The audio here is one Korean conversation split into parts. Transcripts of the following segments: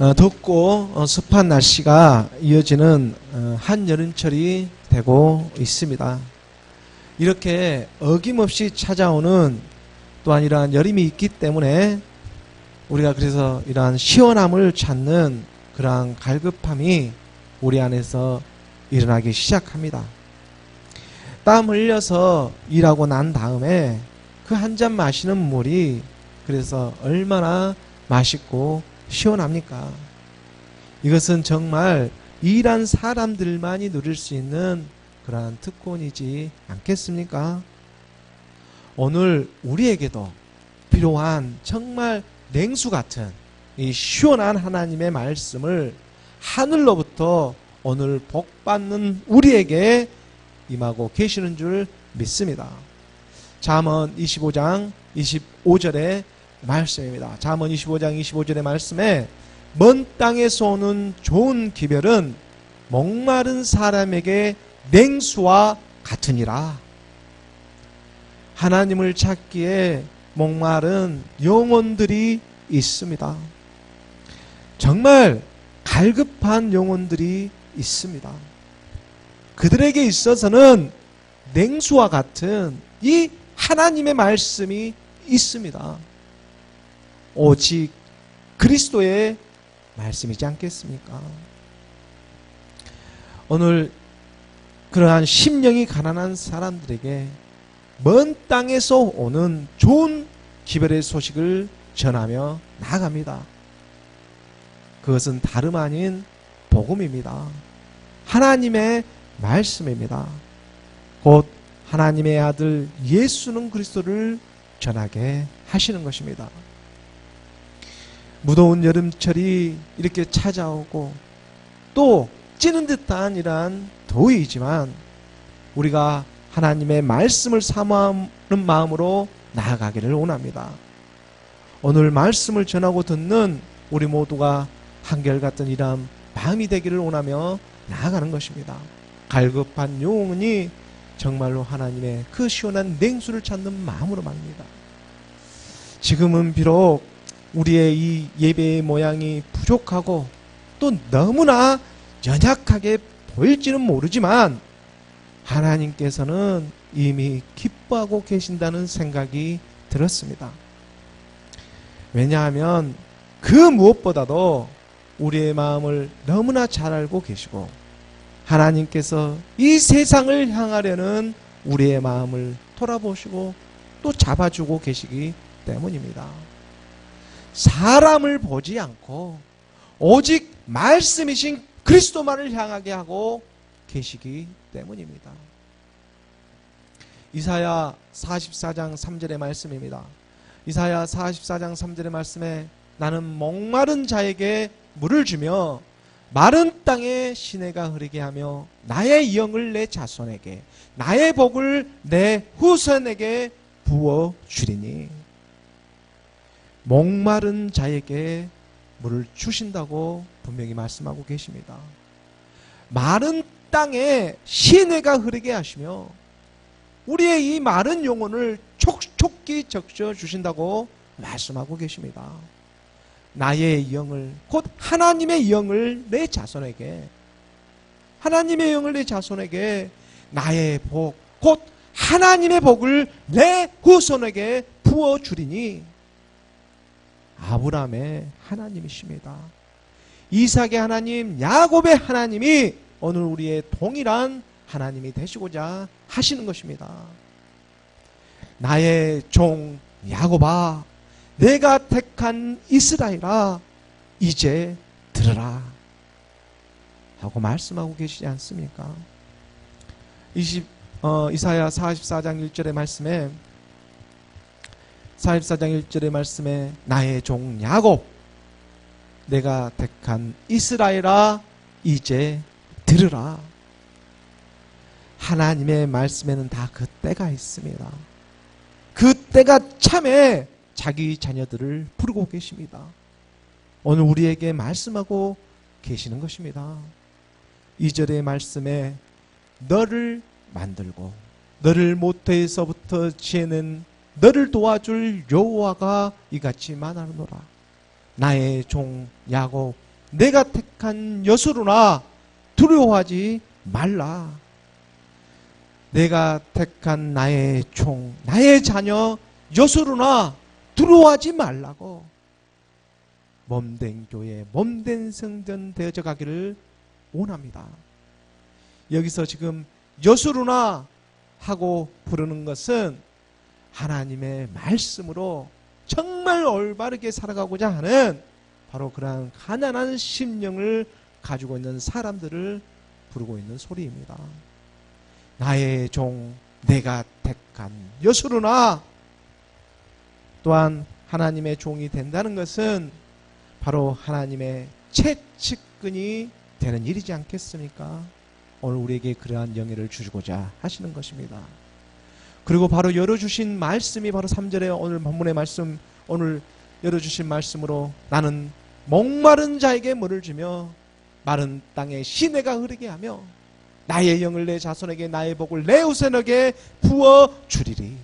덥고 습한 날씨가 이어지는 한여름철이 되고 있습니다. 이렇게 어김없이 찾아오는 또한 이러한 여름이 있기 때문에 우리가 그래서 이러한 시원함을 찾는 그러한 갈급함이 우리 안에서 일어나기 시작합니다. 땀 흘려서 일하고 난 다음에 그 한 잔 마시는 물이 그래서 얼마나 맛있고 시원합니까? 이것은 정말 일한 사람들만이 누릴 수 있는 그러한 특권이지 않겠습니까? 오늘 우리에게도 필요한 정말 냉수 같은 이 시원한 하나님의 말씀을 하늘로부터 오늘 복받는 우리에게 임하고 계시는 줄 믿습니다. 잠언 25장 25절의 말씀입니다. 잠언 25장 25절의 말씀에 먼 땅에서 오는 좋은 기별은 목마른 사람에게 냉수와 같으니라. 하나님을 찾기에 목마른 영혼들이 있습니다. 정말 갈급한 영혼들이 있습니다. 그들에게 있어서는 냉수와 같은 이 하나님의 말씀이 있습니다. 오직 그리스도의 말씀이지 않겠습니까? 오늘 그러한 심령이 가난한 사람들에게 먼 땅에서 오는 좋은 기별의 소식을 전하며 나아갑니다. 그것은 다름 아닌 복음입니다. 하나님의 말씀입니다. 곧 하나님의 아들 예수는 그리스도를 전하게 하시는 것입니다. 무더운 여름철이 이렇게 찾아오고 또 찌는 듯한 이러한 더위이지만 우리가 하나님의 말씀을 사모하는 마음으로 나아가기를 원합니다. 오늘 말씀을 전하고 듣는 우리 모두가 한결같은 이러한 마음이 되기를 원하며 나아가는 것입니다. 갈급한 영혼이 정말로 하나님의 그 시원한 냉수를 찾는 마음으로 말입니다. 지금은 비록 우리의 이 예배의 모양이 부족하고 또 너무나 연약하게 보일지는 모르지만 하나님께서는 이미 기뻐하고 계신다는 생각이 들었습니다. 왜냐하면 그 무엇보다도 우리의 마음을 너무나 잘 알고 계시고 하나님께서 이 세상을 향하려는 우리의 마음을 돌아보시고 또 잡아주고 계시기 때문입니다. 사람을 보지 않고 오직 말씀이신 그리스도만을 향하게 하고 계시기 때문입니다. 이사야 44장 3절의 말씀입니다. 이사야 44장 3절의 말씀에 나는 목마른 자에게 물을 주며 마른 땅에 시내가 흐르게 하며 나의 영을 내 자손에게 나의 복을 내 후손에게 부어 주리니. 목마른 자에게 물을 주신다고 분명히 말씀하고 계십니다. 마른 땅에 시내가 흐르게 하시며 우리의 이 마른 영혼을 촉촉히 적셔 주신다고 말씀하고 계십니다. 나의 영을, 곧 하나님의 영을 내 자손에게, 하나님의 영을 내 자손에게 나의 복, 곧 하나님의 복을 내 후손에게 부어주리니. 아브라함의 하나님이십니다. 이삭의 하나님, 야곱의 하나님이 오늘 우리의 동일한 하나님이 되시고자 하시는 것입니다. 나의 종 야곱아, 내가 택한 이스라엘아, 이제 들으라 하고 말씀하고 계시지 않습니까? 이사야 44장 1절의 말씀에 44장 1절의 말씀에 나의 종 야곱, 내가 택한 이스라엘아, 이제 들으라. 하나님의 말씀에는 다 그 때가 있습니다. 그 때가 참에 자기 자녀들을 부르고 계십니다. 오늘 우리에게 말씀하고 계시는 것입니다. 2절의 말씀에 너를 만들고 너를 모태에서부터 지어낸 너를 도와줄 여호와가 이같이 말하노라. 나의 종 야곱, 내가 택한 여수로나 두려워하지 말라. 내가 택한 나의 종, 나의 자녀 여수로나 두려워하지 말라고. 몸된 교회, 몸된 성전 되어져 가기를 원합니다. 여기서 지금 여수로나 하고 부르는 것은 하나님의 말씀으로 정말 올바르게 살아가고자 하는 바로 그러한 가난한 심령을 가지고 있는 사람들을 부르고 있는 소리입니다. 나의 종, 내가 택한 여수로나. 또한 하나님의 종이 된다는 것은 바로 하나님의 채찍근이 되는 일이지 않겠습니까? 오늘 우리에게 그러한 영예를 주시고자 하시는 것입니다. 그리고 바로 열어주신 말씀이 바로 3절에 오늘 본문의 말씀, 오늘 열어주신 말씀으로 나는 목마른 자에게 물을 주며 마른 땅에 시내가 흐르게 하며 나의 영을 내 자손에게 나의 복을 내 후손에게 부어주리리.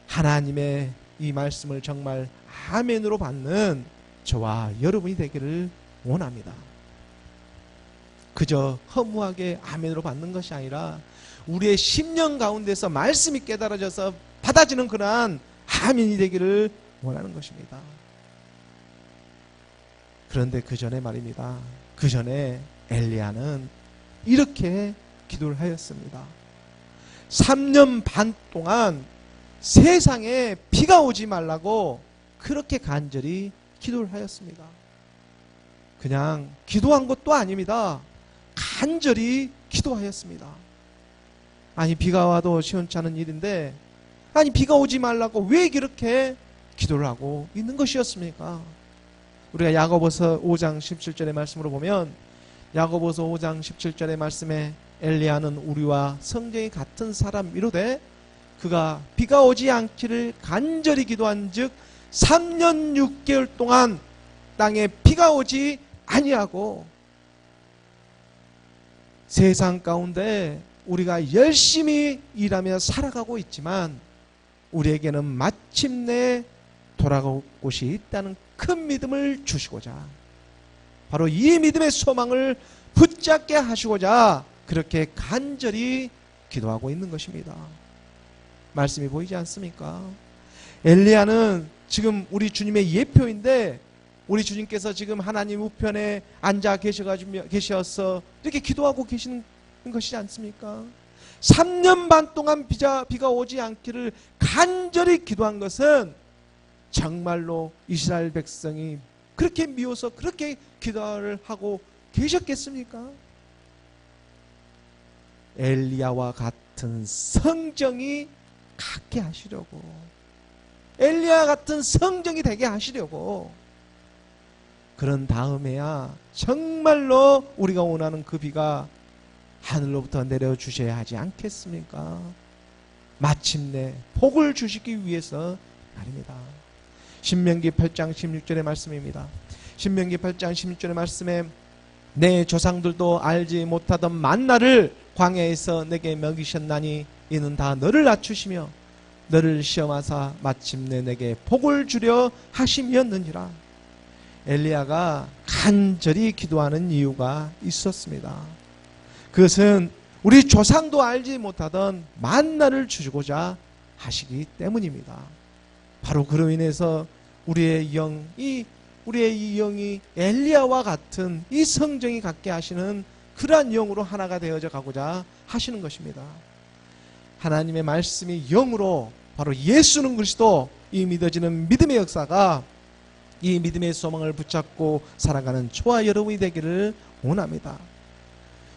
하나님의 이 말씀을 정말 아멘으로 받는 저와 여러분이 되기를 원합니다. 그저 허무하게 아멘으로 받는 것이 아니라 우리의 심령 가운데서 말씀이 깨달아져서 받아지는 그러한 아멘이 되기를 원하는 것입니다. 그런데 그 전에 말입니다. 그 전에 엘리야는 이렇게 기도를 하였습니다. 3년 반 동안 세상에 비가 오지 말라고 그렇게 간절히 기도를 하였습니다. 그냥 기도한 것도 아닙니다. 간절히 기도하였습니다. 아니, 비가 와도 시원찮은 일인데 아니, 비가 오지 말라고 왜 그렇게 기도를 하고 있는 것이었습니까? 우리가 야고보서 5장 17절의 말씀으로 보면, 야고보서 5장 17절의 말씀에 엘리야는 우리와 성경이 같은 사람이로되 그가 비가 오지 않기를 간절히 기도한 즉 3년 6개월 동안 땅에 비가 오지 아니하고, 세상 가운데 우리가 열심히 일하며 살아가고 있지만 우리에게는 마침내 돌아갈 곳이 있다는 큰 믿음을 주시고자, 바로 이 믿음의 소망을 붙잡게 하시고자 그렇게 간절히 기도하고 있는 것입니다. 말씀이 보이지 않습니까? 엘리야는 지금 우리 주님의 예표인데, 우리 주님께서 지금 하나님 우편에 앉아 계셔서 이렇게 기도하고 계시는 것이지 않습니까? 3년 반 동안 비가 오지 않기를 간절히 기도한 것은 정말로 이스라엘 백성이 그렇게 미워서 그렇게 기도를 하고 계셨겠습니까? 엘리야와 같은 성정이 갖게 하시려고, 엘리야 같은 성정이 되게 하시려고, 그런 다음에야 정말로 우리가 원하는 그 비가 하늘로부터 내려주셔야 하지 않겠습니까? 마침내 복을 주시기 위해서 말입니다. 신명기 8장 16절의 말씀입니다. 신명기 8장 16절의 말씀에 내 조상들도 알지 못하던 만나를 광야에서 내게 먹이셨나니 이는 다 너를 낮추시며 너를 시험하사 마침내 내게 복을 주려 하심이었느니라. 엘리야가 간절히 기도하는 이유가 있었습니다. 그것은 우리 조상도 알지 못하던 만나를 주시고자 하시기 때문입니다. 바로 그로 인해서 우리의 이 영이 엘리야와 같은 이 성정이 갖게 하시는 그러한 영으로 하나가 되어져 가고자 하시는 것입니다. 하나님의 말씀이 영으로 바로 예수는 그리스도, 이 믿어지는 믿음의 역사가 이 믿음의 소망을 붙잡고 살아가는 저와 여러분이 되기를 원합니다.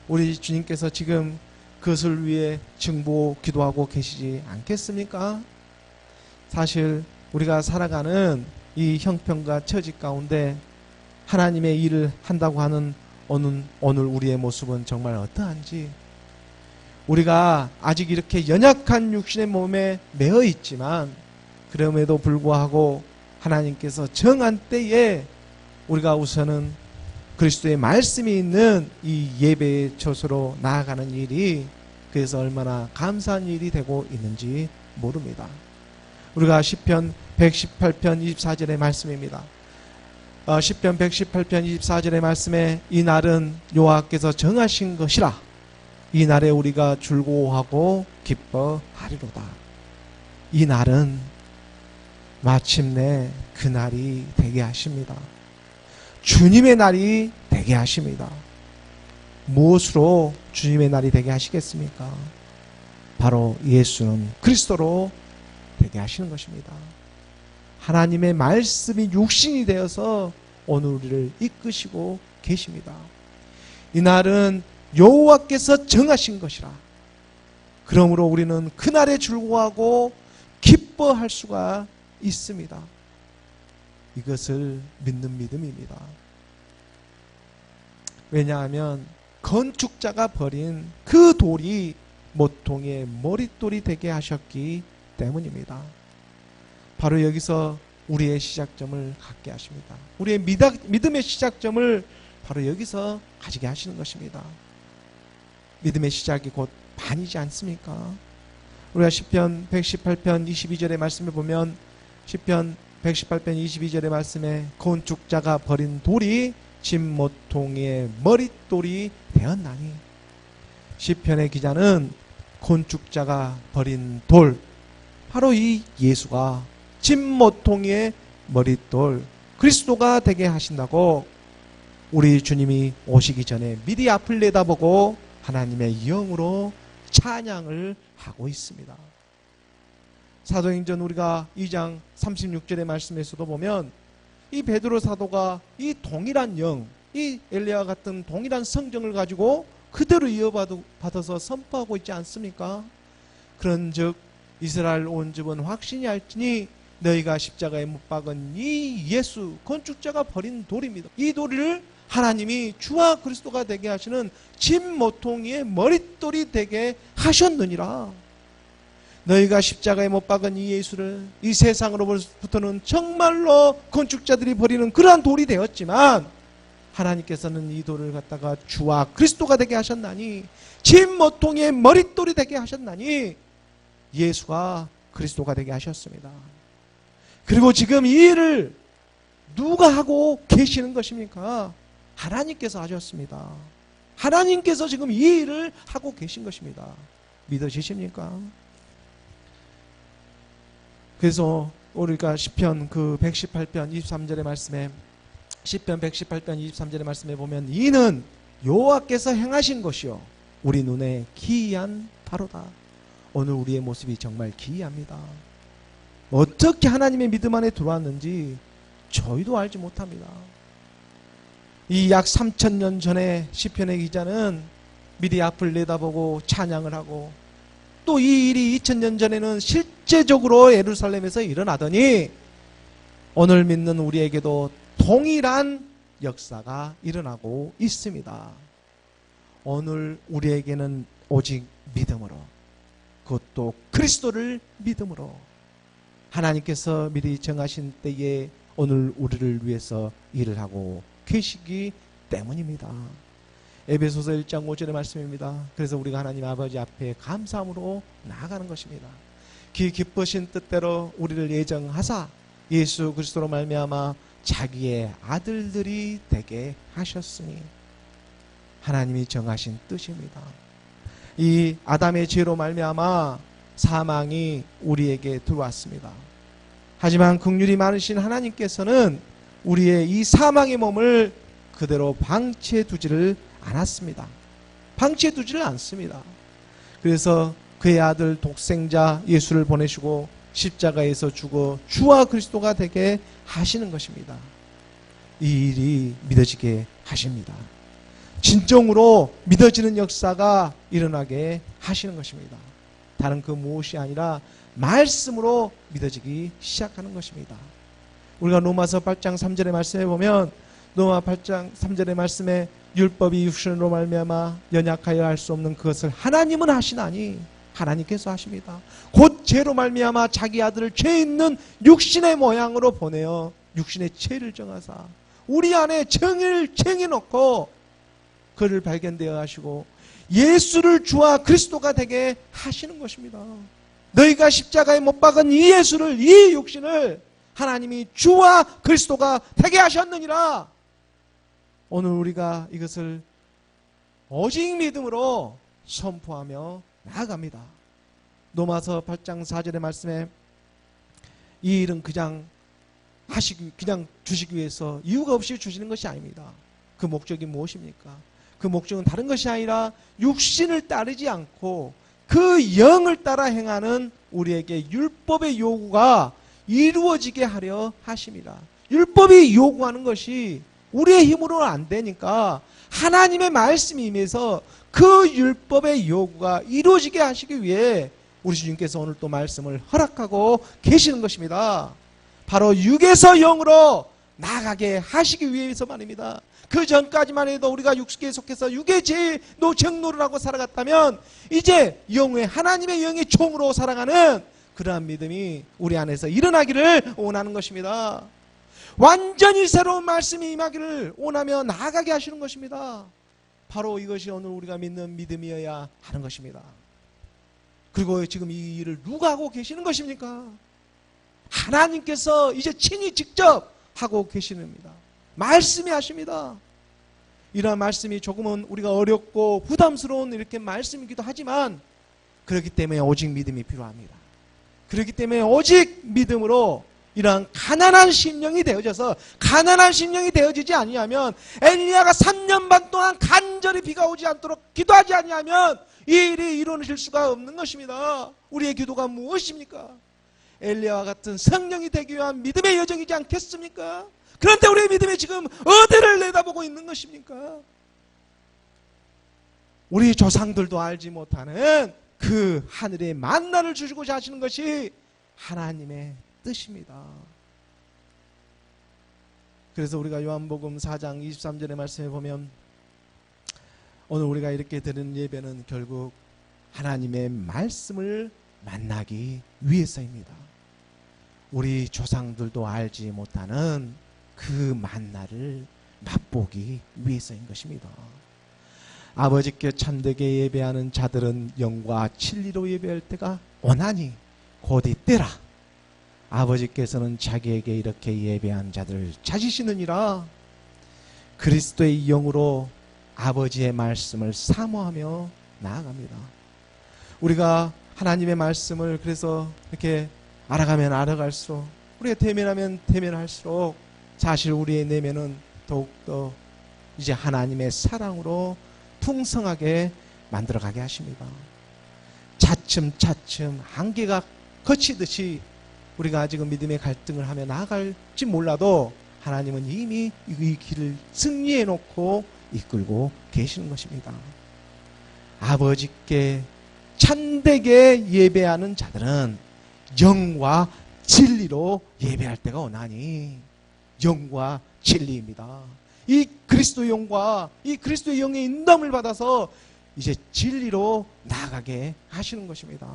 우리 주님께서 지금 그것을 위해 증보 기도하고 계시지 않겠습니까? 사실 우리가 살아가는 이 형편과 처지 가운데 하나님의 일을 한다고 하는 오늘 우리의 모습은 정말 어떠한지, 우리가 아직 이렇게 연약한 육신의 몸에 매어 있지만 그럼에도 불구하고 하나님께서 정한 때에 우리가 우선은 그리스도의 말씀이 있는 이 예배의 처소로 나아가는 일이, 그래서 얼마나 감사한 일이 되고 있는지 모릅니다. 우리가 시편 118편 24절의 말씀입니다. 시편 118편 24절의 말씀에 이 날은 여호와께서 정하신 것이라 이 날에 우리가 즐거워하고 기뻐하리로다. 이 날은 마침내 그 날이 되게 하십니다. 주님의 날이 되게 하십니다. 무엇으로 주님의 날이 되게 하시겠습니까? 바로 예수는 그리스도로 되게 하시는 것입니다. 하나님의 말씀이 육신이 되어서 오늘 우리를 이끄시고 계십니다. 이 날은 여호와께서 정하신 것이라. 그러므로 우리는 그날에 즐거워하고 기뻐할 수가 있습니다. 이것을 믿는 믿음입니다. 왜냐하면 건축자가 버린 그 돌이 모퉁이의 머릿돌이 되게 하셨기 때문입니다. 바로 여기서 우리의 시작점을 갖게 하십니다. 우리의 믿음의 시작점을 바로 여기서 가지게 하시는 것입니다. 믿음의 시작이 곧 반이지 않습니까? 우리가 시편 118편 22절의 말씀을 보면 시편 118편 22절의 말씀에 건축자가 버린 돌이 진모퉁이의 머릿돌이 되었나니, 시편의 기자는 건축자가 버린 돌, 바로 이 예수가 진모퉁이의 머릿돌 그리스도가 되게 하신다고 우리 주님이 오시기 전에 미리 앞을 내다보고 하나님의 영으로 찬양을 하고 있습니다. 사도행전 우리가 2장 36절의 말씀에서도 보면 이 베드로 사도가 이 동일한 영, 이 엘리야와 같은 동일한 성정을 가지고 그대로 이어받아서 선포하고 있지 않습니까? 그런즉 이스라엘 온 집은 확신이 할지니 너희가 십자가에 못 박은 이 예수 건축자가 버린 돌입니다. 이 돌을 하나님이 주와 그리스도가 되게 하시는 진모퉁이의 머릿돌이 되게 하셨느니라. 너희가 십자가에 못 박은 이 예수를 이 세상으로부터는 정말로 건축자들이 버리는 그러한 돌이 되었지만 하나님께서는 이 돌을 갖다가 주와 그리스도가 되게 하셨나니, 진모퉁이의 머릿돌이 되게 하셨나니 예수가 그리스도가 되게 하셨습니다. 그리고 지금 이 일을 누가 하고 계시는 것입니까? 하나님께서 하셨습니다. 하나님께서 지금 이 일을 하고 계신 것입니다. 믿어지십니까? 그래서 우리가 시편 118편 23절의 말씀에 시편 118편 23절의 말씀에 보면 이는 여호와께서 행하신 것이요 우리 눈에 기이한 바로다. 오늘 우리의 모습이 정말 기이합니다. 어떻게 하나님의 믿음 안에 들어왔는지 저희도 알지 못합니다. 이 약 3000년 전에 시편의 기자는 미리 앞을 내다보고 찬양을 하고 또 이 일이 2000년 전에는 실제적으로 예루살렘에서 일어나더니 오늘 믿는 우리에게도 동일한 역사가 일어나고 있습니다. 오늘 우리에게는 오직 믿음으로, 그것도 그리스도를 믿음으로 하나님께서 미리 정하신 때에 오늘 우리를 위해서 일을 하고 계시기 때문입니다. 에베소서 1장 5절의 말씀입니다. 그래서 우리가 하나님 아버지 앞에 감사함으로 나아가는 것입니다. 기쁘신 뜻대로 우리를 예정하사 예수 그리스도로 말미암아 자기의 아들들이 되게 하셨으니, 하나님이 정하신 뜻입니다. 이 아담의 죄로 말미암아 사망이 우리에게 들어왔습니다. 하지만 긍휼이 많으신 하나님께서는 우리의 이 사망의 몸을 그대로 방치해 두지를 않았습니다. 방치해 두지를 않습니다. 그래서 그의 아들 독생자 예수를 보내시고 십자가에서 죽어 주와 그리스도가 되게 하시는 것입니다. 이 일이 믿어지게 하십니다. 진정으로 믿어지는 역사가 일어나게 하시는 것입니다. 다른 그 무엇이 아니라 말씀으로 믿어지기 시작하는 것입니다. 우리가 로마서 8장 3절의 말씀에 보면 로마 8장 3절의 말씀에 율법이 육신으로 말미암아 연약하여 할 수 없는 그것을 하나님은 하시나니, 하나님께서 하십니다. 곧 죄로 말미암아 자기 아들을 죄 있는 육신의 모양으로 보내어 육신의 죄를 정하사 우리 안에 정의를 정해놓고 그를 발견되어 하시고 예수를 주와 그리스도가 되게 하시는 것입니다. 너희가 십자가에 못 박은 이 예수를, 이 육신을 하나님이 주와 그리스도가 되게 하셨느니라. 오늘 우리가 이것을 오직 믿음으로 선포하며 나아갑니다. 로마서 8장 4절의 말씀에 이 일은 그냥 주시기 위해서 이유가 없이 주시는 것이 아닙니다. 그 목적이 무엇입니까? 그 목적은 다른 것이 아니라 육신을 따르지 않고 그 영을 따라 행하는 우리에게 율법의 요구가 이루어지게 하려 하심이라. 율법이 요구하는 것이 우리의 힘으로는 안 되니까 하나님의 말씀이 임해서 그 율법의 요구가 이루어지게 하시기 위해 우리 주님께서 오늘 또 말씀을 허락하고 계시는 것입니다. 바로 육에서 영으로 나아가게 하시기 위해서 말입니다. 그 전까지만 해도 우리가 육식에 속해서 육의 죄의 정노를 하고 살아갔다면 이제 영의 하나님의 영의 종으로 살아가는 그러한 믿음이 우리 안에서 일어나기를 원하는 것입니다. 완전히 새로운 말씀이 임하기를 원하며 나아가게 하시는 것입니다. 바로 이것이 오늘 우리가 믿는 믿음이어야 하는 것입니다. 그리고 지금 이 일을 누가 하고 계시는 것입니까? 하나님께서 이제 친히 직접 하고 계시는입니다. 말씀이 하십니다. 이러한 말씀이 조금은 우리가 어렵고 부담스러운 이렇게 말씀이기도 하지만 그렇기 때문에 오직 믿음이 필요합니다. 그렇기 때문에 오직 믿음으로 이러한 가난한 심령이 되어져서, 가난한 심령이 되어지지 아니하면 엘리야가 3년 반 동안 간절히 비가 오지 않도록 기도하지 아니하면 이 일이 이루어질 수가 없는 것입니다. 우리의 기도가 무엇입니까? 엘리야와 같은 성령이 되기 위한 믿음의 여정이지 않겠습니까? 그런데 우리의 믿음이 지금 어디를 내다보고 있는 것입니까? 우리 조상들도 알지 못하는 그 하늘의 만나를 주시고자 하시는 것이 하나님의 뜻입니다. 그래서 우리가 요한복음 4장 23절의 말씀에 보면 오늘 우리가 이렇게 드리는 예배는 결국 하나님의 말씀을 만나기 위해서입니다. 우리 조상들도 알지 못하는 그 만나를 맛보기 위해서인 것입니다. 아버지께 참되게 예배하는 자들은 영과 진리로 예배할 때가 오나니 곧 이때라. 아버지께서는 자기에게 이렇게 예배한 자들을 찾으시느니라. 그리스도의 영으로 아버지의 말씀을 사모하며 나아갑니다. 우리가 하나님의 말씀을 그래서 이렇게 알아가면 알아갈수록, 우리가 대면하면 대면할수록 사실 우리의 내면은 더욱더 이제 하나님의 사랑으로 풍성하게 만들어가게 하십니다. 차츰차츰 한계가 거치듯이 우리가 지금 믿음의 갈등을 하며 나아갈지 몰라도 하나님은 이미 이 길을 승리해 놓고 이끌고 계시는 것입니다. 아버지께 참되게 예배하는 자들은 영과 진리로 예배할 때가 오나니, 영과 진리입니다. 이 그리스도의 영과 이 그리스도의 영의 인도함을 받아서 이제 진리로 나아가게 하시는 것입니다.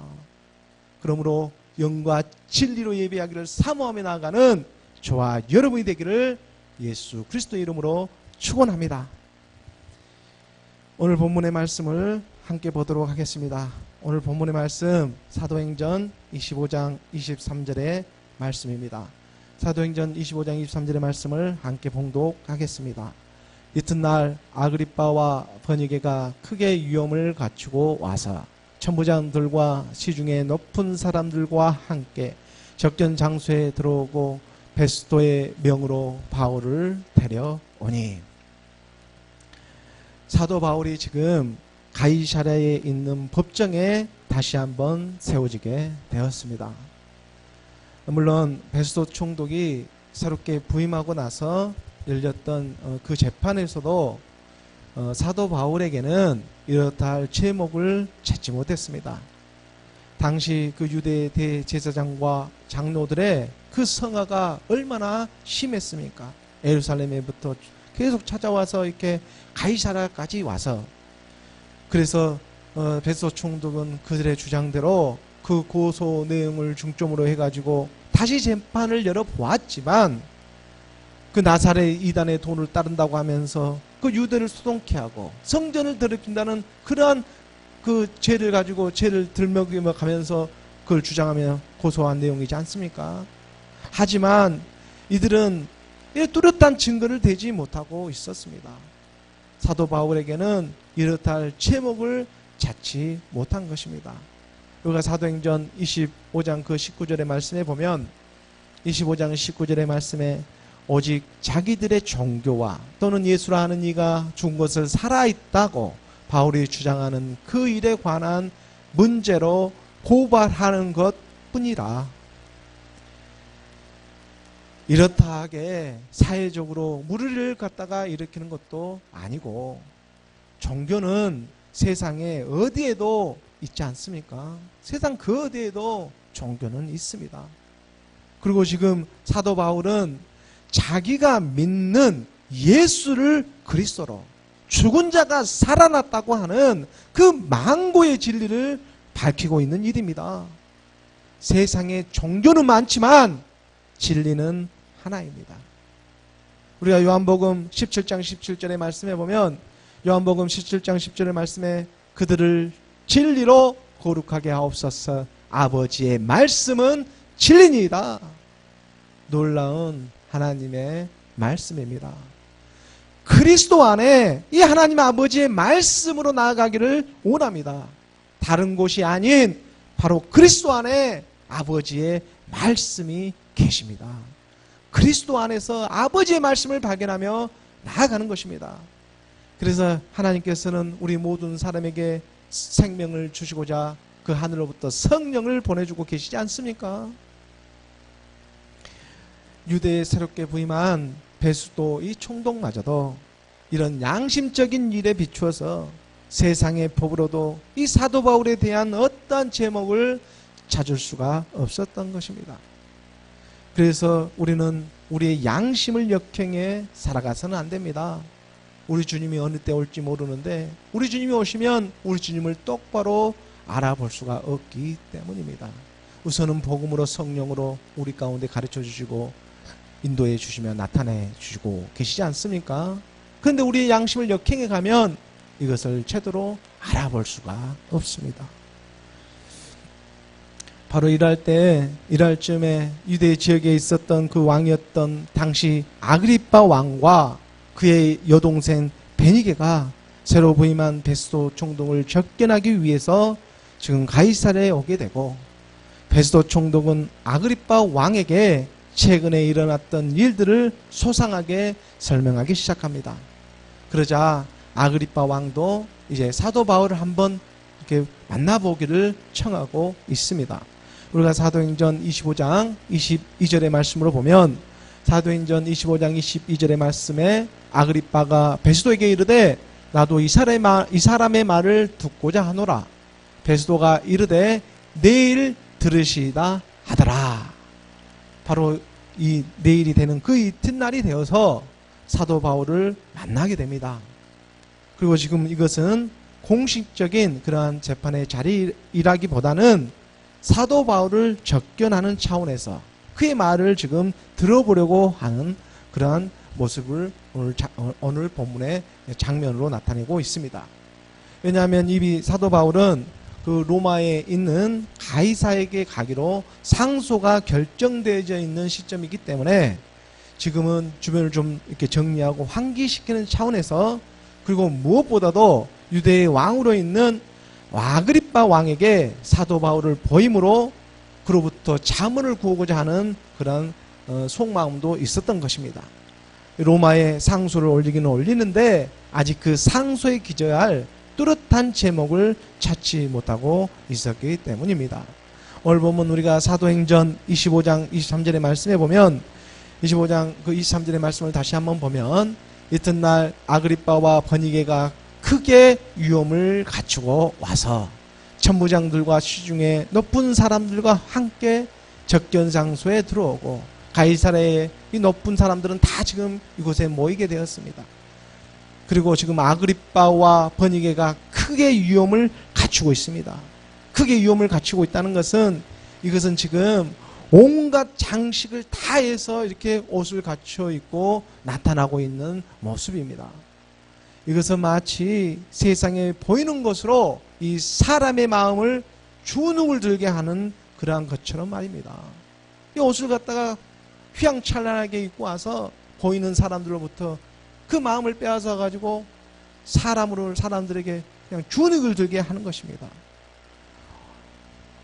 그러므로 영과 진리로 예배하기를 사모하며 나아가는 저와 여러분이 되기를 예수 그리스도의 이름으로 축원합니다. 오늘 본문의 말씀을 함께 보도록 하겠습니다. 오늘 본문의 말씀 사도행전 25장 23절의 말씀입니다. 사도행전 25장 23절의 말씀을 함께 봉독하겠습니다. 이튿날 아그리빠와 버니게가 크게 위험을 갖추고 와서 천부장들과 시중의 높은 사람들과 함께 적전 장소에 들어오고 베스토의 명으로 바울을 데려오니, 사도 바울이 지금 가이사랴에 있는 법정에 다시 한번 세워지게 되었습니다. 물론 베스토 총독이 새롭게 부임하고 나서 열렸던 그 재판에서도 사도 바울에게는 이렇다 할 제목을 찾지 못했습니다. 당시 그 유대 대제사장과 장로들의 그 성화가 얼마나 심했습니까? 예루살렘에부터 계속 찾아와서 이렇게 가이사랴까지 와서, 그래서 베스토 총독은 그들의 주장대로 그 고소 내용을 중점으로 해가지고 다시 재판을 열어보았지만, 그 나사렛 이단의 돈을 따른다고 하면서 그 유대를 소동케 하고 성전을 더럽힌다는 그러한 그 죄를 가지고 죄를 들먹이며 가면서 그걸 주장하며 고소한 내용이지 않습니까? 하지만 이들은 뚜렷한 증거를 대지 못하고 있었습니다. 사도 바울에게는 이렇다 할 제목을 찾지 못한 것입니다. 우리가 사도행전 25장 그 19절의 말씀에 보면 25장 19절의 말씀에 오직 자기들의 종교와 또는 예수라 하는 이가 죽은 것을 살아있다고 바울이 주장하는 그 일에 관한 문제로 고발하는 것뿐이라. 이렇다 하게 사회적으로 무리를 갖다가 일으키는 것도 아니고, 종교는 세상에 어디에도 있지 않습니까? 세상 그 어디에도 종교는 있습니다. 그리고 지금 사도 바울은 자기가 믿는 예수를 그리스도로, 죽은 자가 살아났다고 하는 그 망고의 진리를 밝히고 있는 일입니다. 세상에 종교는 많지만 진리는 하나입니다. 우리가 요한복음 17장 17절의 말씀에 보면, 요한복음 17장 10절의 말씀에 그들을 진리로 거룩하게 하옵소서, 아버지의 말씀은 진리니이다. 놀라운 하나님의 말씀입니다. 그리스도 안에 이 하나님 아버지의 말씀으로 나아가기를 원합니다. 다른 곳이 아닌 바로 그리스도 안에 아버지의 말씀이 계십니다. 그리스도 안에서 아버지의 말씀을 발견하며 나아가는 것입니다. 그래서 하나님께서는 우리 모든 사람에게 생명을 주시고자 그 하늘로부터 성령을 보내주고 계시지 않습니까? 유대에 새롭게 부임한 베스도 이 총독마저도 이런 양심적인 일에 비추어서 세상의 법으로도 이 사도 바울에 대한 어떠한 제목을 찾을 수가 없었던 것입니다. 그래서 우리는 우리의 양심을 역행해 살아가서는 안 됩니다. 우리 주님이 어느 때 올지 모르는데 우리 주님이 오시면 우리 주님을 똑바로 알아볼 수가 없기 때문입니다. 우선은 복음으로 성령으로 우리 가운데 가르쳐 주시고 인도해 주시며 나타내 주시고 계시지 않습니까? 그런데 우리의 양심을 역행해 가면 이것을 제대로 알아볼 수가 없습니다. 바로 일할 쯤에 유대 지역에 있었던 그 왕이었던 당시 아그리빠 왕과 그의 여동생 베니게가 새로 부임한 베스도 총독을 접견하기 위해서 지금 가이사랴에 오게 되고, 베스도 총독은 아그리빠 왕에게 최근에 일어났던 일들을 소상하게 설명하기 시작합니다. 그러자 아그리빠 왕도 이제 사도 바울을 한번 이렇게 만나보기를 청하고 있습니다. 우리가 사도행전 25장 22절의 말씀으로 보면, 사도행전 25장 22절의 말씀에 아그리빠가 베스도에게 이르되 나도 이 사람의 말을 듣고자 하노라. 베스도가 이르되 내일 들으시다 하더라. 바로 이 내일이 되는 그 이튿날이 되어서 사도 바울을 만나게 됩니다. 그리고 지금 이것은 공식적인 그러한 재판의 자리이라기보다는 사도 바울을 접견하는 차원에서 그의 말을 지금 들어보려고 하는 그러한 모습을 오늘 본문의 장면으로 나타내고 있습니다. 왜냐하면 이 사도 바울은 그 로마에 있는 가이사에게 가기로 상소가 결정되어져 있는 시점이기 때문에 지금은 주변을 좀 이렇게 정리하고 환기시키는 차원에서, 그리고 무엇보다도 유대의 왕으로 있는 아그리빠 왕에게 사도 바울을 보임으로 그로부터 자문을 구하고자 하는 그런 속마음도 있었던 것입니다. 로마에 상소를 올리기는 올리는데 아직 그 상소에 기저할 뚜렷한 제목을 찾지 못하고 있었기 때문입니다. 오늘 보면 우리가 사도행전 25장 23절의 말씀에 보면, 25장 그 23절의 말씀을 다시 한번 보면, 이튿날 아그리빠와 버니게가 크게 위험을 갖추고 와서 천부장들과 시중에 높은 사람들과 함께 접견장소에 들어오고, 가이사랴의 이 높은 사람들은 다 지금 이곳에 모이게 되었습니다. 그리고 지금 아그리빠와 버니게가 크게 위험을 갖추고 있습니다. 크게 위험을 갖추고 있다는 것은, 이것은 지금 온갖 장식을 다 해서 이렇게 옷을 갖춰 입고 나타나고 있는 모습입니다. 이것은 마치 세상에 보이는 것으로 이 사람의 마음을 주눅을 들게 하는 그러한 것처럼 말입니다. 이 옷을 갖다가 휘황찬란하게 입고 와서 보이는 사람들로부터 그 마음을 빼앗아 가지고 사람들에게 그냥 주눅을 들게 하는 것입니다.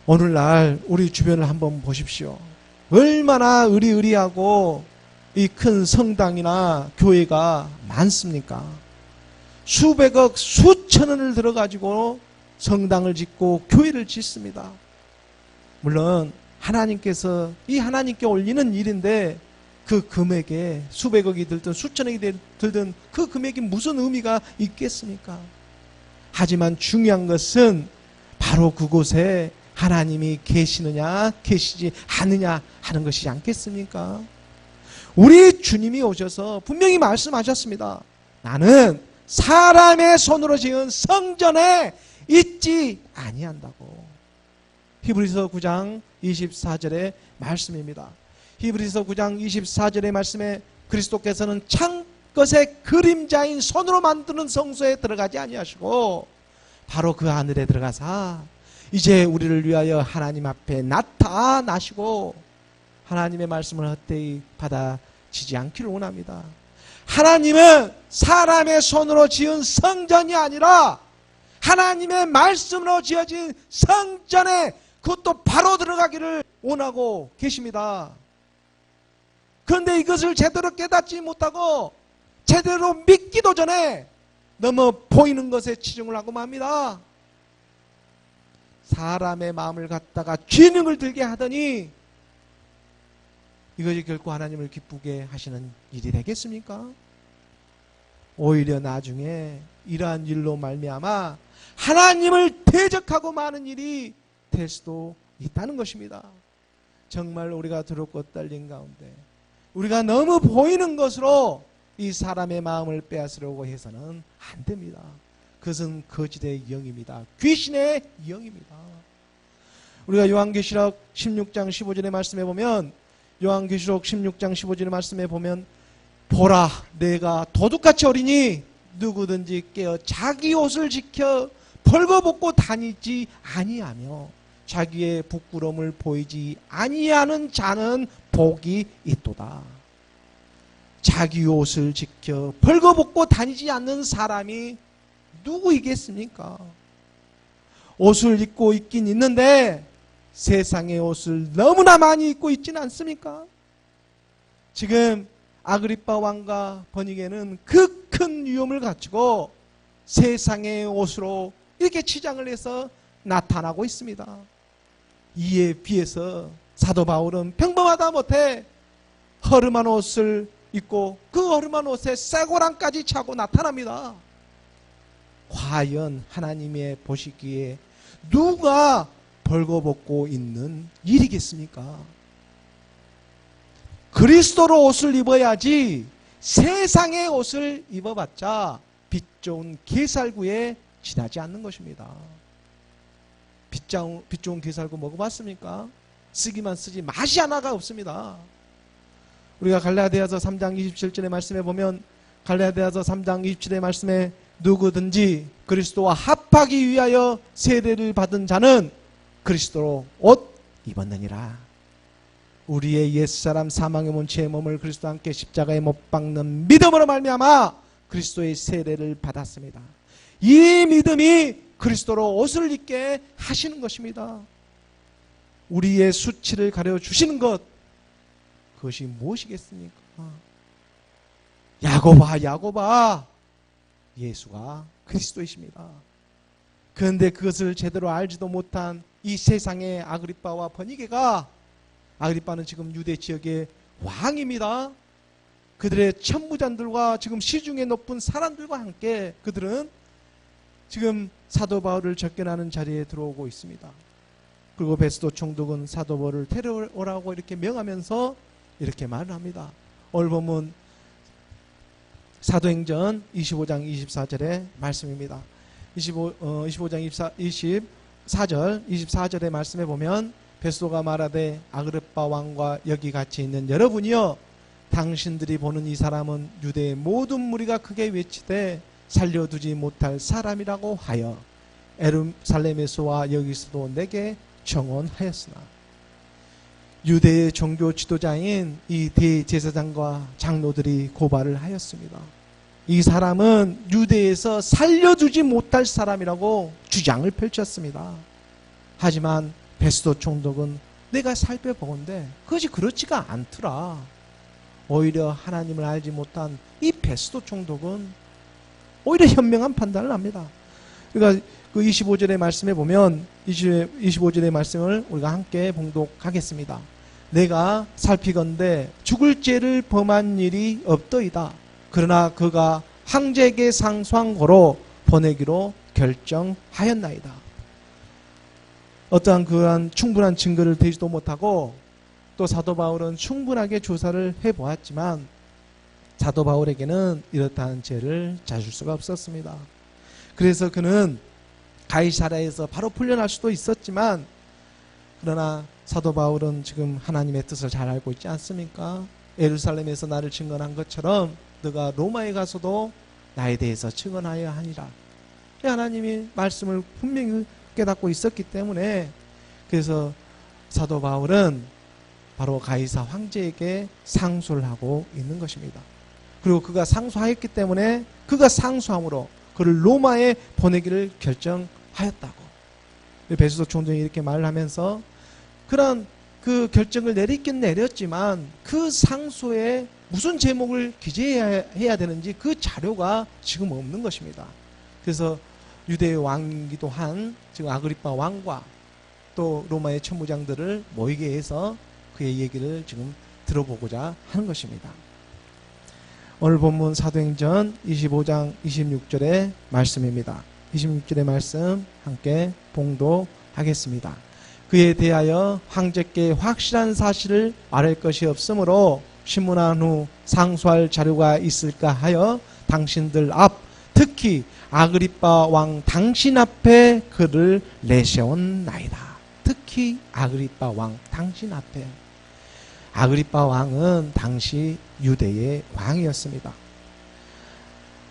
오늘날 우리 주변을 한번 보십시오. 얼마나 의리의리하고 이 큰 성당이나 교회가 많습니까? 수백억, 수천원을 들어가지고 성당을 짓고 교회를 짓습니다. 물론 하나님께서 이 하나님께 올리는 일인데 그 금액에 수백억이 들든 수천억이 들든 그 금액이 무슨 의미가 있겠습니까? 하지만 중요한 것은 바로 그곳에 하나님이 계시느냐 계시지 않느냐 하는 것이지 않겠습니까? 우리 주님이 오셔서 분명히 말씀하셨습니다. 나는 사람의 손으로 지은 성전에 있지 아니한다고. 히브리서 9장 24절의 말씀입니다. 히브리서 9장 24절의 말씀에 그리스도께서는 창 것의 그림자인 손으로 만드는 성소에 들어가지 아니하시고 바로 그 하늘에 들어가사 이제 우리를 위하여 하나님 앞에 나타나시고 하나님의 말씀을 헛되이 받아지지 않기를 원합니다. 하나님은 사람의 손으로 지은 성전이 아니라 하나님의 말씀으로 지어진 성전에 그것도 바로 들어가기를 원하고 계십니다. 그런데 이것을 제대로 깨닫지 못하고 제대로 믿기도 전에 너무 보이는 것에 치중을 하고 맙니다. 사람의 마음을 갖다가 기능을 들게 하더니 이것이 결코 하나님을 기쁘게 하시는 일이 되겠습니까? 오히려 나중에 이러한 일로 말미암아 하나님을 대적하고 마는 일이 될 수도 있다는 것입니다. 정말 우리가 두렵고 떨린 가운데 우리가 너무 보이는 것으로 이 사람의 마음을 빼앗으려고 해서는 안 됩니다. 그것은 거짓의 영입니다. 귀신의 영입니다. 우리가 요한계시록 16장 15절의 말씀에 보면 요한계시록 16장 15절의 말씀에 보면 보라 내가 도둑같이 어리니 누구든지 깨어 자기 옷을 지켜 벌거벗고 다니지 아니하며 자기의 부끄러움을 보이지 아니하는 자는 복이 있도다. 자기 옷을 지켜 벌거벗고 다니지 않는 사람이 누구이겠습니까? 옷을 입고 있긴 있는데 세상의 옷을 너무나 많이 입고 있지는 않습니까? 지금 아그리빠 왕과 버니게는 그 큰 위엄을 갖추고 세상의 옷으로 이렇게 치장을 해서 나타나고 있습니다. 이에 비해서 사도 바울은 평범하다 못해 허름한 옷을 입고 그 허름한 옷에 쇠고랑까지 차고 나타납니다. 과연 하나님의 보시기에 누가 벌거벗고 있는 일이겠습니까? 그리스도로 옷을 입어야지 세상의 옷을 입어봤자 빛 좋은 게살구에 지나지 않는 것입니다. 빛 좋은 게살구 먹어봤습니까? 쓰기만 쓰지 맛이 하나가 없습니다. 우리가 갈라디아서 3장 27절의 말씀에 보면 갈라디아서 3장 27절의 말씀에 누구든지 그리스도와 합하기 위하여 세례를 받은 자는 그리스도로 옷 입었느니라. 우리의 옛사람 사망의 몸체의 몸을 그리스도와 함께 십자가에 못 박는 믿음으로 말미암아 그리스도의 세례를 받았습니다. 이 믿음이 그리스도로 옷을 입게 하시는 것입니다. 우리의 수치를 가려주시는 것, 그것이 무엇이겠습니까? 야고봐 예수가 그리스도이십니다. 그런데 그것을 제대로 알지도 못한 이 세상의 아그리빠와 버니게가, 아그리빠는 지금 유대 지역의 왕입니다. 그들의 천부장들과 지금 시중에 높은 사람들과 함께 그들은 지금 사도 바울을 접견하는 자리에 들어오고 있습니다. 그리고 베스도 총독은 사도 바울을 데려오라고 이렇게 명하면서 이렇게 말을 합니다. 오늘 보면 사도행전 25장 24절의 말씀입니다. 25장 24절의 말씀에 보면 베스도가 말하되 아그리빠 왕과 여기 같이 있는 여러분이여, 당신들이 보는 이 사람은 유대의 모든 무리가 크게 외치되 살려두지 못할 사람이라고 하여 예루살렘에서와 여기서도 내게 청언하였으나, 유대의 종교 지도자인 이 대제사장과 장로들이 고발을 하였습니다. 이 사람은 유대에서 살려두지 못할 사람이라고 주장을 펼쳤습니다. 하지만 베스도 총독은 내가 살펴보건대 그것이 그렇지가 않더라. 오히려 하나님을 알지 못한 이 베스도 총독은 오히려 현명한 판단을 합니다. 그러니까 그 25절의 말씀에 보면 25절의 말씀을 우리가 함께 봉독하겠습니다. 내가 살피건대 죽을 죄를 범한 일이 없더이다. 그러나 그가 황제에게 상소한 고로 보내기로 결정하였나이다. 어떠한 그러한 충분한 증거를 대지도 못하고 또 사도 바울은 충분하게 조사를 해보았지만 사도 바울에게는 이렇다는 죄를 져줄 수가 없었습니다. 그래서 그는 가이사랴에서 바로 풀려날 수도 있었지만 그러나 사도 바울은 지금 하나님의 뜻을 잘 알고 있지 않습니까? 예루살렘에서 나를 증언한 것처럼 너가 로마에 가서도 나에 대해서 증언하여야 하니라. 하나님이 말씀을 분명히 깨닫고 있었기 때문에 그래서 사도 바울은 바로 가이사 황제에게 상소를 하고 있는 것입니다. 그리고 그가 상소하였기 때문에 그가 상소함으로 그를 로마에 보내기를 결정하였다고. 베스도 총독이 이렇게 말을 하면서 그런 그 결정을 내리긴 내렸지만 그 상소에 무슨 제목을 기재해야 되는지 그 자료가 지금 없는 것입니다. 그래서 유대의 왕이기도 한 지금 아그리파 왕과 또 로마의 천부장들을 모이게 해서 그의 얘기를 지금 들어보고자 하는 것입니다. 오늘 본문 사도행전 25장 26절의 말씀입니다. 26절의 말씀 함께 봉독하겠습니다. 그에 대하여 황제께 확실한 사실을 말할 것이 없으므로 신문한 후 상소할 자료가 있을까 하여 당신들 앞 특히 아그리빠 왕 당신 앞에 그를 내세웠나이다. 특히 아그리빠 왕 당신 앞에. 아그리빠 왕은 당시 유대의 왕이었습니다.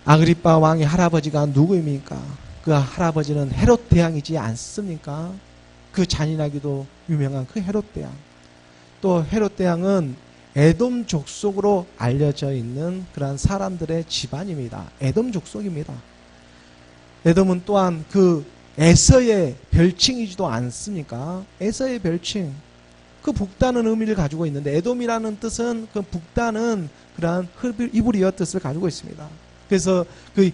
아그리빠 왕의 할아버지가 누구입니까? 그 할아버지는 헤롯 대왕이지 않습니까? 그 잔인하기도 유명한 그 헤롯 대왕. 또 헤롯 대왕은 에돔 족속으로 알려져 있는 그러한 사람들의 집안입니다. 에돔 족속입니다. 에돔은 또한 그 에서의 별칭이지도 않습니까? 에서의 별칭. 그 북다는 의미를 가지고 있는데 에돔이라는 뜻은 그 북다는 그러한 히브리어 뜻을 가지고 있습니다. 그래서 그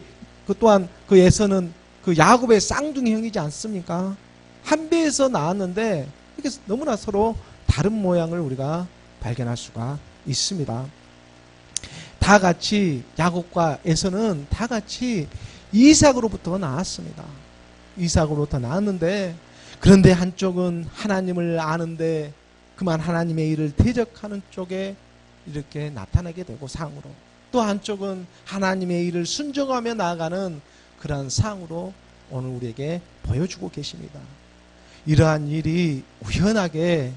또한 그 에서는 그 야곱의 쌍둥이 형이지 않습니까? 한 배에서 나왔는데 이게 너무나 서로 다른 모양을 우리가 발견할 수가 있습니다. 다 같이 야곱과 에서는 다 같이 이삭으로부터 나왔습니다. 이삭으로부터 나왔는데 그런데 한쪽은 하나님을 아는데 그만 하나님의 일을 대적하는 쪽에 이렇게 나타나게 되고 상으로 또 한쪽은 하나님의 일을 순종하며 나아가는 그러한 상으로 오늘 우리에게 보여주고 계십니다. 이러한 일이 우연하게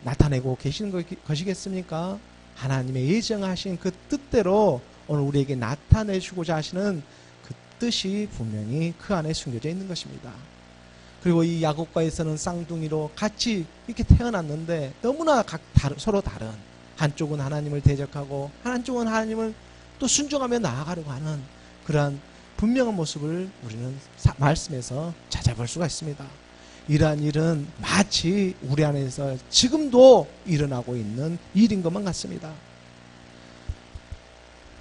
나타내고 계시는 것이겠습니까? 하나님의 예정하신 그 뜻대로 오늘 우리에게 나타내주고자 하시는 그 뜻이 분명히 그 안에 숨겨져 있는 것입니다. 그리고 이 야곱과 에서는 쌍둥이로 같이 이렇게 태어났는데 너무나 서로 다른 한쪽은 하나님을 대적하고 한쪽은 하나님을 또 순종하며 나아가려고 하는 그러한 분명한 모습을 우리는 말씀에서 찾아볼 수가 있습니다. 이러한 일은 마치 우리 안에서 지금도 일어나고 있는 일인 것만 같습니다.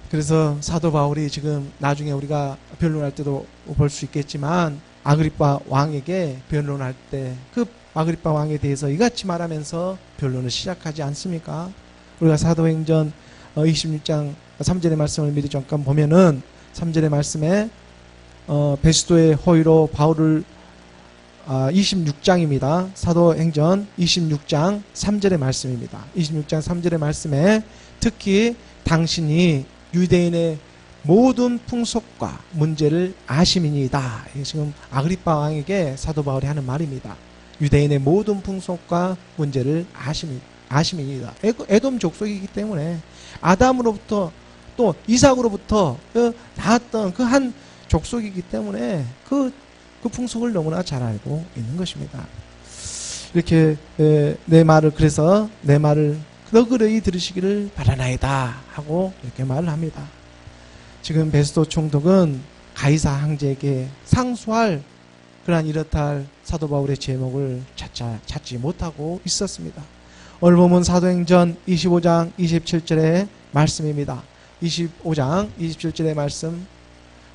그래서 사도 바울이 지금 나중에 우리가 변론할 때도 볼 수 있겠지만 아그리빠 왕에게 변론할 때 그 아그리빠 왕에 대해서 이같이 말하면서 변론을 시작하지 않습니까? 우리가 사도행전 26장 3절의 말씀을 미리 잠깐 보면은 3절의 말씀에 베스도의 호의로 바울을 26장입니다. 사도행전 26장 3절의 말씀입니다. 26장 3절의 말씀에 특히 당신이 유대인의 모든 풍속과 문제를 아심이니이다. 지금 아그리빠 왕에게 사도 바울이 하는 말입니다. 유대인의 모든 풍속과 문제를 아심이니이다. 에돔 족속이기 때문에 아담으로부터 또 이삭으로부터 나왔던 그 한 족속이기 때문에 그 풍속을 너무나 잘 알고 있는 것입니다. 이렇게 그래서 내 말을 너그러이 들으시기를 바라나이다 하고 이렇게 말을 합니다. 지금 베스도 총독은 가이사 황제에게 상소할 그러한 이렇다 할 사도 바울의 제목을 찾지 못하고 있었습니다. 오늘 보면 사도행전 25장 27절의 말씀입니다. 25장 27절의 말씀,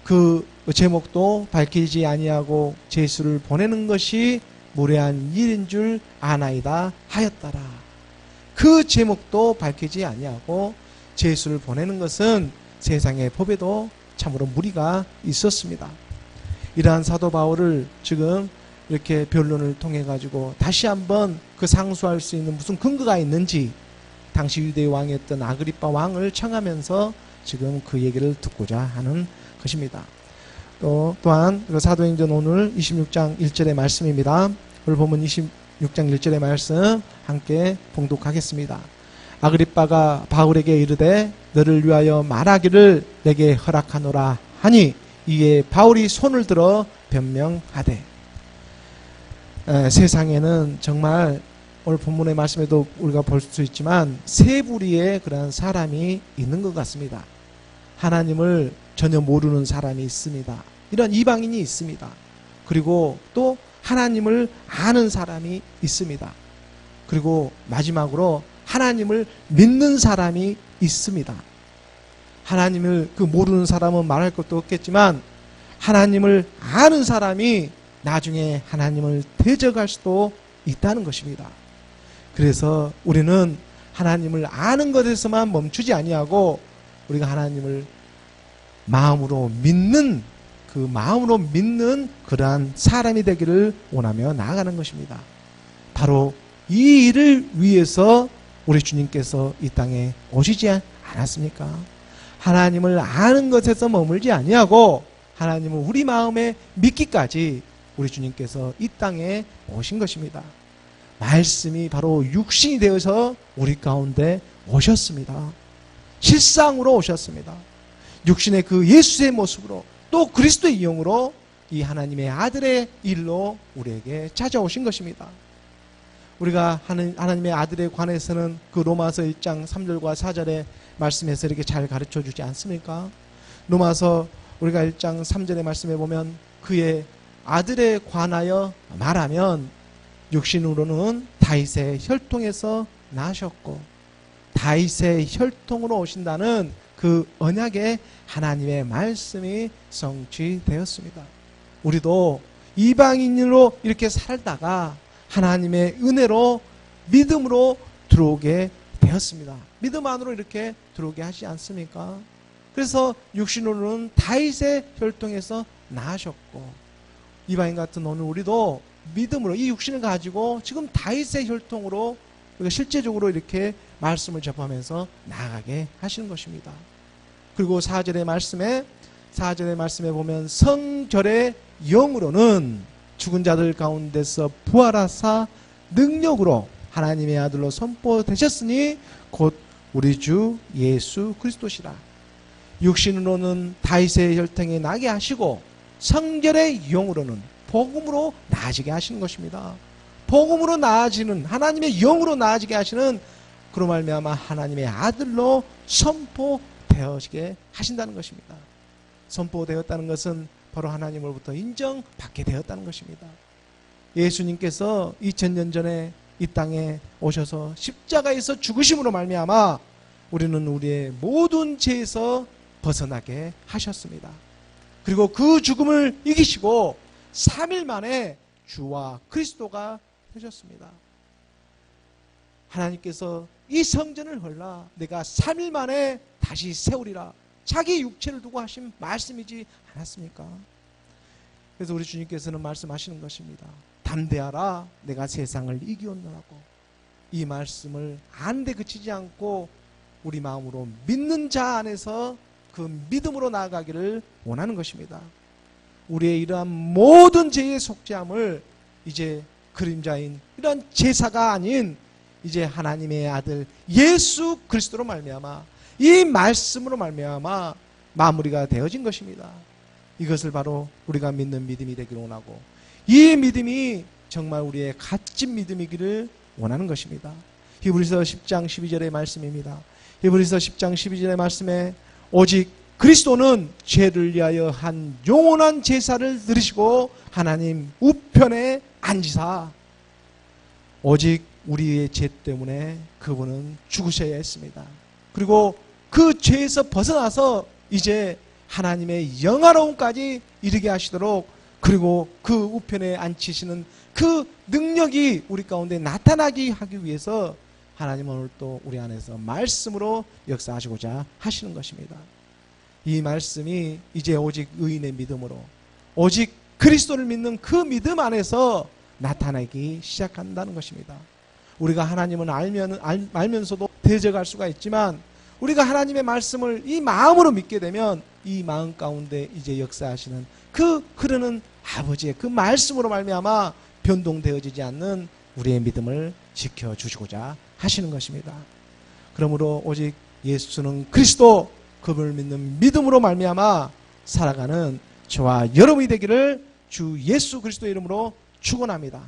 그 제목도 밝히지 아니하고 제수를 보내는 것이 무례한 일인 줄 아나이다 하였더라. 그 제목도 밝히지 아니하고 제수를 보내는 것은 세상의 법에도 참으로 무리가 있었습니다. 이러한 사도 바울을 지금 이렇게 변론을 통해 가지고 다시 한번 그 상수할 수 있는 무슨 근거가 있는지 당시 유대 왕이었던 아그리빠 왕을 청하면서 지금 그 얘기를 듣고자 하는 것입니다. 또한 사도행전 오늘 26장 1절의 말씀입니다. 오늘 보면 26장 1절의 말씀 함께 봉독하겠습니다. 아그리빠가 바울에게 이르되 너를 위하여 말하기를 내게 허락하노라 하니 이에 바울이 손을 들어 변명하되. 세상에는 정말 오늘 본문의 말씀에도 우리가 볼 수 있지만 세 부류의 그러한 사람이 있는 것 같습니다. 하나님을 전혀 모르는 사람이 있습니다. 이런 이방인이 있습니다. 그리고 또 하나님을 아는 사람이 있습니다. 그리고 마지막으로 하나님을 믿는 사람이 있습니다. 하나님을 모르는 사람은 말할 것도 없겠지만 하나님을 아는 사람이 나중에 하나님을 대적할 수도 있다는 것입니다. 그래서 우리는 하나님을 아는 것에서만 멈추지 아니하고 우리가 하나님을 마음으로 믿는 그러한 사람이 되기를 원하며 나아가는 것입니다. 바로 이 일을 위해서 우리 주님께서 이 땅에 오시지 않았습니까? 하나님을 아는 것에서 머물지 아니하고 하나님을 우리 마음에 믿기까지 우리 주님께서 이 땅에 오신 것입니다. 말씀이 바로 육신이 되어서 우리 가운데 오셨습니다. 실상으로 오셨습니다. 육신의 그 예수의 모습으로 또 그리스도의 영으로 이 하나님의 아들의 일로 우리에게 찾아오신 것입니다. 우리가 하나님의 아들에 관해서는 그 로마서 1장 3절과 4절의 말씀에서 이렇게 잘 가르쳐 주지 않습니까? 로마서 우리가 1장 3절의 말씀에 보면 그의 아들에 관하여 말하면 육신으로는 다윗의 혈통에서 나셨고 다윗의 혈통으로 오신다는 그 언약의 하나님의 말씀이 성취되었습니다. 우리도 이방인으로 이렇게 살다가 하나님의 은혜로 믿음으로 들어오게 되었습니다. 믿음 안으로 이렇게 들어오게 하지 않습니까? 그래서 육신으로는 다윗의 혈통에서 나셨고 이방인 같은 오늘 우리도 믿음으로 이 육신을 가지고 지금 다윗의 혈통으로 우리가 실제적으로 이렇게 말씀을 접하면서 나아가게 하시는 것입니다. 그리고 4절의 말씀에 보면 성결의 영으로는 죽은 자들 가운데서 부활하사 능력으로 하나님의 아들로 선포되셨으니 곧 우리 주 예수 그리스도시라. 육신으로는 다윗의 혈통에 나게 하시고 성결의 영으로는 복음으로 나아지게 하시는 것입니다. 복음으로 나아지는 하나님의 영으로 나아지게 하시는 그로 말미암아 하나님의 아들로 선포되어지게 하신다는 것입니다. 선포되었다는 것은 바로 하나님으로부터 인정받게 되었다는 것입니다. 예수님께서 2000년 전에 이 땅에 오셔서 십자가에서 죽으심으로 말미암아 우리는 우리의 모든 죄에서 벗어나게 하셨습니다. 그리고 그 죽음을 이기시고 3일 만에 주와 그리스도가 되셨습니다. 하나님께서 이 성전을 헐라 내가 3일 만에 다시 세우리라 자기 육체를 두고 하신 말씀이지 않았습니까? 그래서 우리 주님께서는 말씀하시는 것입니다. 담대하라 내가 세상을 이기었노라고. 이 말씀을 아는데 그치지 않고 우리 마음으로 믿는 자 안에서 그 믿음으로 나아가기를 원하는 것입니다. 우리의 이러한 모든 죄의 속죄함을 이제 그림자인 이런 제사가 아닌 이제 하나님의 아들 예수 그리스도로 말미암아 이 말씀으로 말미암아 마무리가 되어진 것입니다. 이것을 바로 우리가 믿는 믿음이 되기를 원하고 이 믿음이 정말 우리의 값진 믿음이기를 원하는 것입니다. 히브리서 10장 12절의 말씀입니다. 히브리서 10장 12절의 말씀에 오직 그리스도는 죄를 위하여 한 영원한 제사를 드리시고 하나님 우편에 앉으사 오직 우리의 죄 때문에 그분은 죽으셔야 했습니다. 그리고 그 죄에서 벗어나서 이제 하나님의 영화로움까지 이르게 하시도록 그리고 그 우편에 앉히시는 그 능력이 우리 가운데 나타나게 하기 위해서 하나님은 오늘 또 우리 안에서 말씀으로 역사하시고자 하시는 것입니다. 이 말씀이 이제 오직 의인의 믿음으로 오직 그리스도를 믿는 그 믿음 안에서 나타나기 시작한다는 것입니다. 우리가 하나님을 알면서도 대적할 수가 있지만 우리가 하나님의 말씀을 이 마음으로 믿게 되면 이 마음 가운데 이제 역사하시는 그 흐르는 아버지의 그 말씀으로 말미암아 변동되어지지 않는 우리의 믿음을 지켜주시고자 하시는 것입니다. 그러므로 오직 예수는 그리스도 그분을 믿는 믿음으로 말미암아 살아가는 저와 여러분이 되기를 주 예수 그리스도의 이름으로 축원합니다.